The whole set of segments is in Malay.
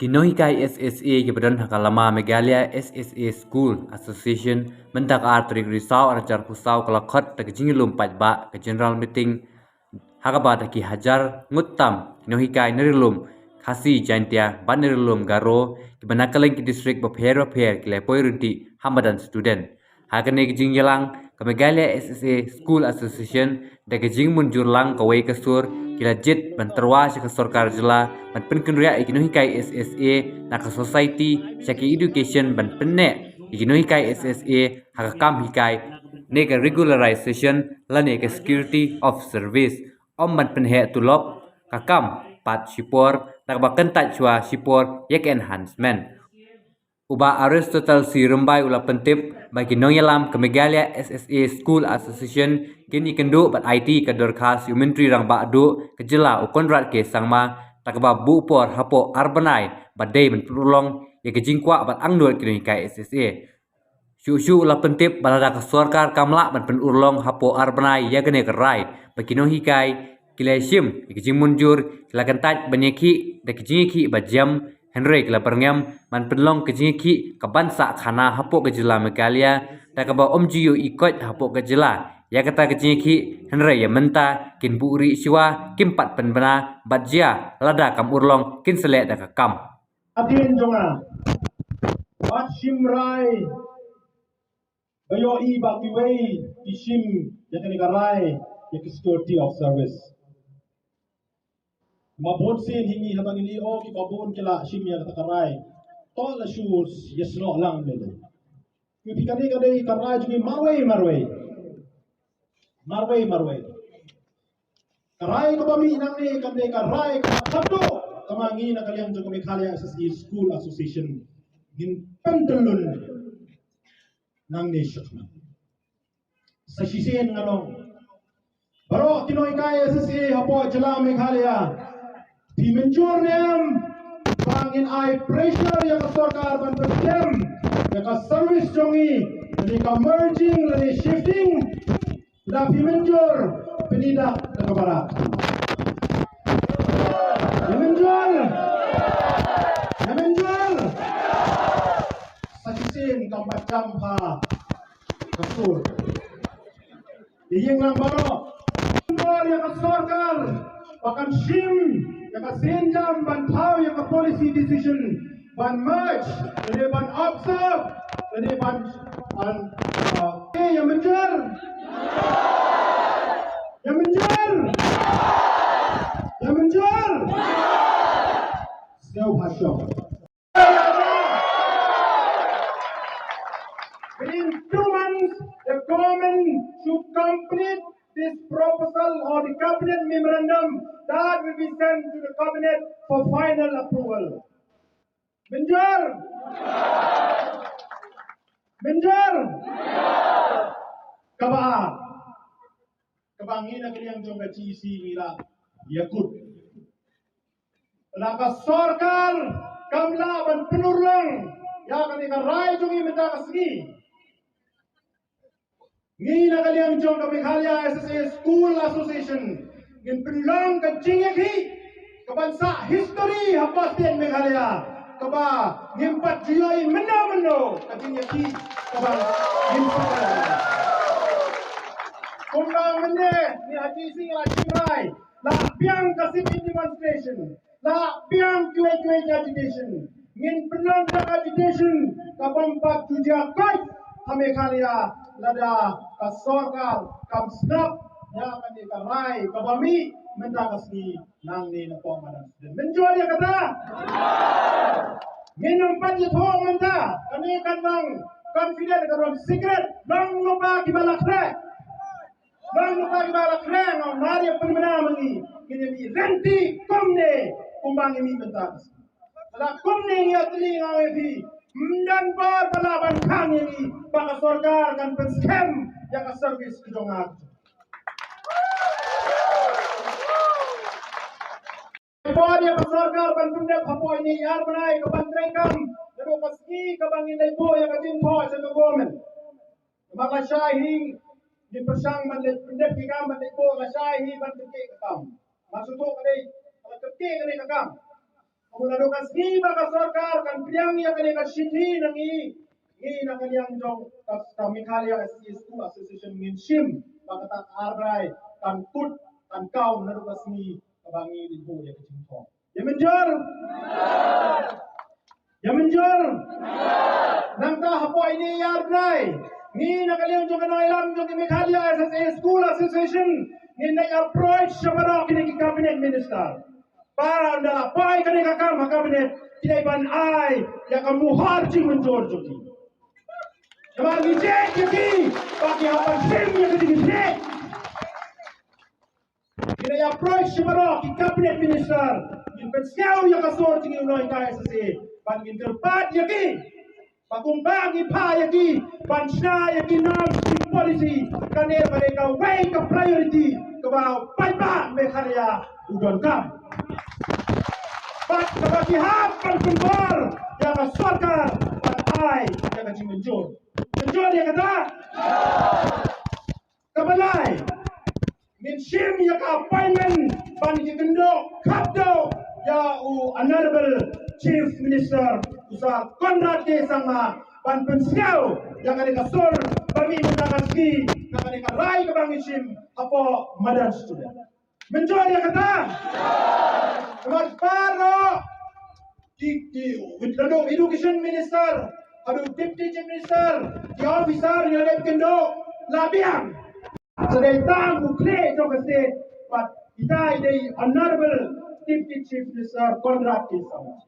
Kinohikai SSA ke Badan Hakalama Meghalaya SSA School Association mentak artrik risau arjar pusau kelakot tak jingilum pajba ke general meeting hakaba taki hajar ngutam kinohikai nerilum khasi jantia ban nerilum garo ke banakaleng ke distrik bapher ke lepoi runti hamadan student hakane ke jingyelang ke Meghalaya SSA School Association da ke jingmun jurlang kawai kasur kila jit banterwa ke sarkar jela ban penkendria ikinohikai SSA naka society shaki education ban penne ikinohikai SSA hakakam hikai neka regularization lane ke security of service om ban penhe tulop kakam pat sipor nak bakentat chua sipor yek enhancement uba Aristotle si rembai ula pentip bagi nonyalam ke Meghalaya SSA School Association kini kendo bat IT ke dorkas menteri rang bakdu ke jela ukonrat ke sangma takba bupor hapo arbanai badai mentulong ya ke jingkwa bat angnul kini kai SSA Syu ula pentip balada ke sarkar kamla ban penurlong hapo arbanai ya kene kerai bagi no hikai kilashim ke jingmunjur kilakantat banyeki de ke jingki bajam Henry kila perngam man penlong ke jingki ke bansa khana hapo ke jela Meghalaya tak ba omjiyo ikot hapo ke jela ya kata ke jingki Henry ya menta kin buri siwa kimpat penbena bajia lada kam urlong kin selek da kam Adin jonga wat shimrai bayo I bakiwei ishim yakani karai yak security of service mabon sin hingi habang ini o ki babon kila shim ya karai tol la shoes yesno lang lele ki pikani kadai karai jungi marwei karai ko bami nang ni kadai karai kapdo kamangi na kalian jung Meghalaya SSA School Association gin pentelun nang ni shakna sa shisen ngalong baro kinohikai SSA hapo jela Meghalaya di menjurnem bangin ai pressure yang sarkar ban berkem yang service jongi dari merging dari shifting dah di menjur penidak ke barat yang menjual sakisin kampat campa kasur yang lang baro yang sarkar bahkan shim yang senjam ban thau yang policy decision ban merge dari ban observe dari ban yang menjual setiap pasok within 2 months the government should complete this proposal or the cabinet memorandum that will be sent to the cabinet for final approval. Menjual. Kabangin ang kanyang jong kachisi nila yakut. Laka sarkar kamla ban penurlang ya kanika rai jong imenta kasgi. Ni na kaliang jong Meghalaya SSA School Association ngin penlang ka jingeki kabansa history hapas din Meghalaya kaba ngimpat jiyay meno ka jingeki kaba ngimpat kumbang mene ni haji sing la chimrai la biang kasih demonstration la biang kue agitation ngin penlang ka agitation kabampak tujia kai Meghalaya lada kasorkar kam snap ya kani karai kabami mendakasni nang ni na pamanan menjual ya kata minum pati tho menta kani kanang confident karon secret nang lupa kibalak no mari pemena mangi kini mi renti komne kumbang mi mentas la komne ya tli ngawi dan bar balaban kang ini baka sarkar kan penskem yang ka service kidongat body ka sarkar ban pundek hapo ini yar banai ka bantrekam dado kaski ka bangin dai po yang ka tin po sa government maka shahi di persang man le pundek ki kam dai po ka shahi ban ke kam maksud ko kadai ka ke ka kam Kemudian kasih baka sorkar kan priang ya kan ka shini nangi na kanyang jong kami kali School Association ngin shim baka tak arbrai kan put kan kau na kasih kabangi di bu ya kecing thong. Ya menjor. Ya menjor. Nang ta hapo ini ya arbrai. Ni na kanyang jong kanang ilam jong kami kali School Association ngin na approach sa barok ni cabinet minister. Para anda pai kene kakam kabinet tidak ban ai ya kamu harji menjor joki. Jaman dijek joki bagi apa sim ya kene dijek. Kita ya approach semaro ki cabinet minister in pensiau ya kasor tingi unoi kai sese ban in terpat ya ki pakumbagi pa ya ki ban sna ya ki nam policy kane mereka way ke priority ke bawah pai ba me karya udon kam. Bagi hafal kembal yang sorkar ai yang kaji menjur ya kata kabalai min shim ya ka appointment bani kendo kapdo ya honorable chief minister usah Konrad K sama ban pensiau yang ada kasur bagi mendagaski yang ada rai ke bang shim apa madan student menjur ya kata Mas Paro di education minister, aduh deputy chief minister, di officer yang ada kendo labiang. Sedang tang bukle jauh state, but kita ini honorable deputy chief minister Konrad Kisang.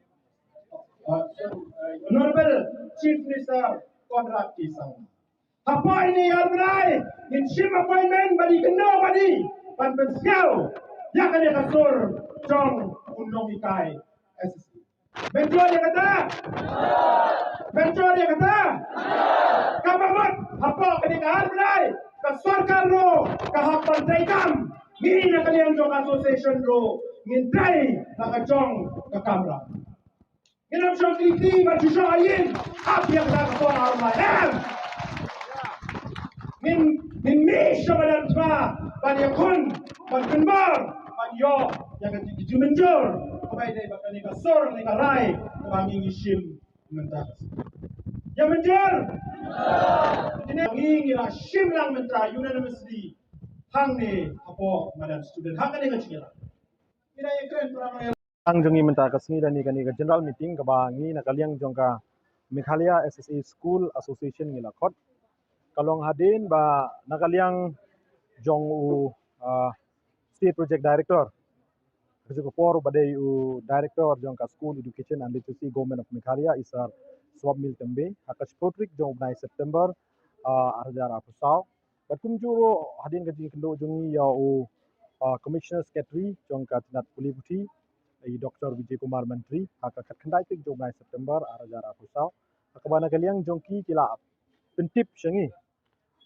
Honorable chief minister Konrad Kisang. Apa ini yang berai? In shim appointment bagi kendo bagi ban pensiau yang ada kasur jong undang ikai SSC. Menjor dia kata? Menjor dia kata? Kapamat apa keningahan berai? Kasorkan lo kahapan daikam. Ngini na kaliang jong association lo ngintay nakajong kakamra. Nginam siyang kriti magjusyo ayin ap yang nakasong armayan. Min misha badan tma banyakun bankenbar banyo yang kecil menjor kapai dai bakal ni kasor ni karai bangi ngishim mentas ya menjor ini bangi ngira shim lang menta unanimously hang ni apo madan student hang ni kecil kira yang keren perang ang jongi menta kasni dan ni general meeting ka bangi na kalyang jongka Meghalaya SSA School Association ngila khot kalong hadin ba nakalyang jong u state project director kasi ko por badai u director jong ka school education and literacy government of Meghalaya isar swab mil tembe hakas potrik jong 9 September arjar apusau batum juro hadin ka kendo jongi ya u commissioner secretary jong ka tinat pulibuti Dr. Vijay Kumar Menteri haka khandai tik jong 9 September arjar apusau akabana kalyang jongki kila pentip syangi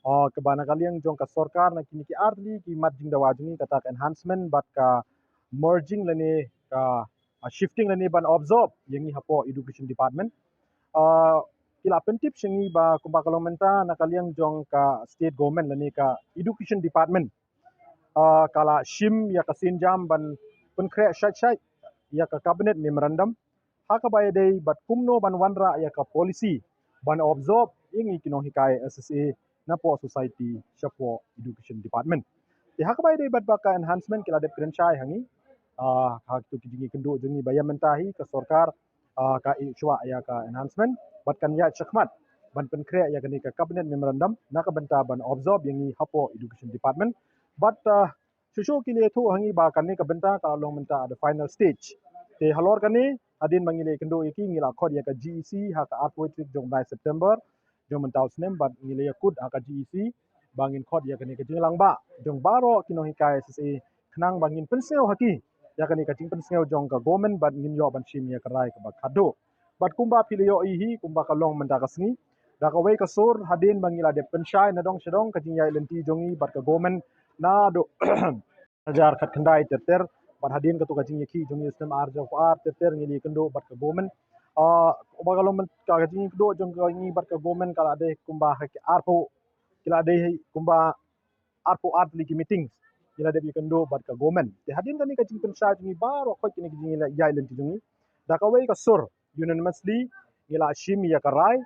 kebana kalian jong ka sorkar na kini ki artli ki matjing dawajini kata enhancement bat ka merging lani ka shifting lani ban absorb yangi hapo education department kila pentip sengi ba kumba kalomenta na kalian jong ka state government lani ka education department kala shim ya ka sinjam ban penkre syait ya ka cabinet memorandum haka bay day bat kumno ban wanra ya ka policy ban absorb yangi kino hikai SSA na po society siya po education department. Di hakabay day badbaka enhancement kila dep krensyay hangi haktu kijingi kendo jungi bayam mentahi ka sorkar ka iswa ya ka enhancement bat kan ya chakmat ban penkre ya kani ka cabinet memorandum nakabenta ban absorb yangi hapo education department but susyo kili itu hangi ba kani kabenta kalong menta the final stage. Te halor kani adin mangile kendo iki ngila khod ya ka GEC haka art poetry jong 9 September jong mentau snem bat ngile yakut aka GEC bangin khod ya kani kajing langba jong baro kino hikai SSA khnang bangin penseo haki ya kani kajing penseo jong ka government bat ngin yo ban shim ya karai ka khado bat kumba pilio ihi kumba kalong menda kasni da ka wei ka sur hadin bangila de penshai na dong shedong kajing ya lenti jongi bat ka government na do ajar khat khandai terter bat hadin ka to kajing yaki jongi stem arjo ar terter ngili kendo bat ka government bagalom ka kajing do jong ka ngi bat ka government kala de kumba haki arpo kila de kumba arpo art ligi meetings kila de kendo bat ka government te hadin kani kajing pensai ni baro ko kini kajing ya lenti jongi dakawai ka sur unanimously ngila shim ya karai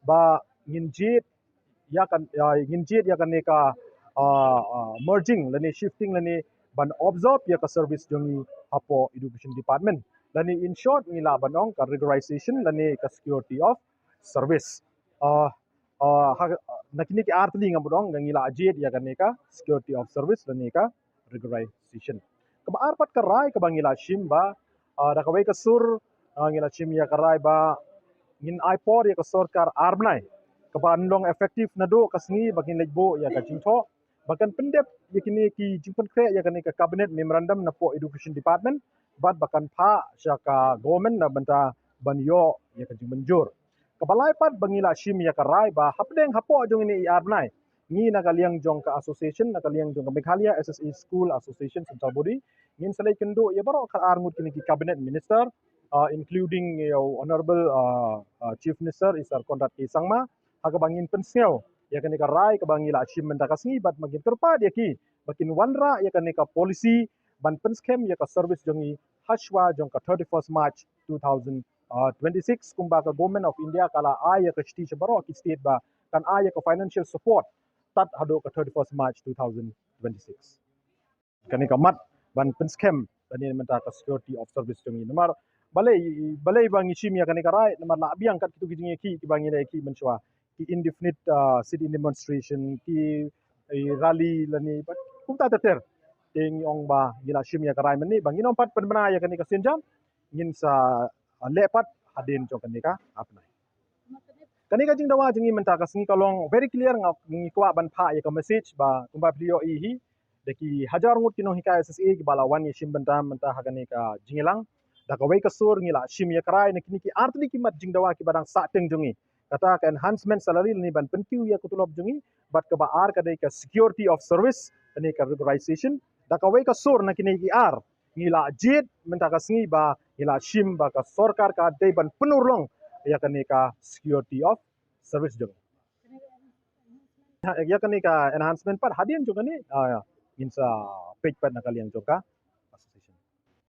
ba nginjit ya kan neka merging lani shifting lani ban observe ya ka service jongi apo education department lani in short ngila banong ka regularization lani ka security of service nakini ki artli ngabudong ngila ajit ya kan neka security of service lani ka regularization kaba arpat karai kaba ngila shim ba dakawai ka sur ngila shim ya karai ba ngin ipor ya ka sarkar armnai kebanlong efektif nado kasngi bakin lejbo ya ka jingtho bakan pendep yakini ki jingpon kre ya kan ka cabinet memorandum na po education department bat bakan pha syaka government na banta banyo ya ka jingmenjur kabalai pat bangila shim ya karai ba hapdeng hapo jong ini arnai ni nakaliang jong ka association nakaliang jong ka Meghalaya SSA School Association Central Body ngin salai kendo ya baro ka arngut kini ki cabinet minister including honorable chief minister Isar Konrad K Sangma haga bangin pensel ya kan ka rai ka bangila shim menta kasngi bat magin kerpa dia ki bakin wanra ya kan ka policy ban penskem ya ka service jongi hashwa jong ka 31st March 2026 kumba ka government of India kala ya ka shti baro ki state ba kan ya ka financial support tat hado ka 31st March 2026 kan ka mat ban penskem dan menta ka security of service jongi nomor balai bangi shim ya kan ka rai nomor la biang kat kitu kijingi ki bangi le ki menchwa ki indefinite sit-in demonstration ki rally lani kumta teter ting ong ba gila shim ya karai mani bangin ompat penbena ya kanika senjam ngin sa lepat hadin jong kanika apnai kanika jing dawa jingi menta kasngi kalong very clear ngi kwa ban pha ya ka message ba kumba beliau hi deki hajar ngut kino hikaya SSA ki bala wan ya shim benta menta hakanika jingilang dakawai kasur ngila shim ya karai nakini ki artli kimat jing dawa ki badang sa teng jongi kata ka enhancement salary ni ban pentiu ya kutulop jungi bat ka baar ka dai ka security of service ni ka regularization da ka wai ka sur na kini ki ar ngila jit menta ka sngi ba ngila shim ba ka sarkar ka dai ban penurlong ya ka ni ka security of service jungi ya ka ni ka enhancement pat hadin juga ni insa page pat na kalian joka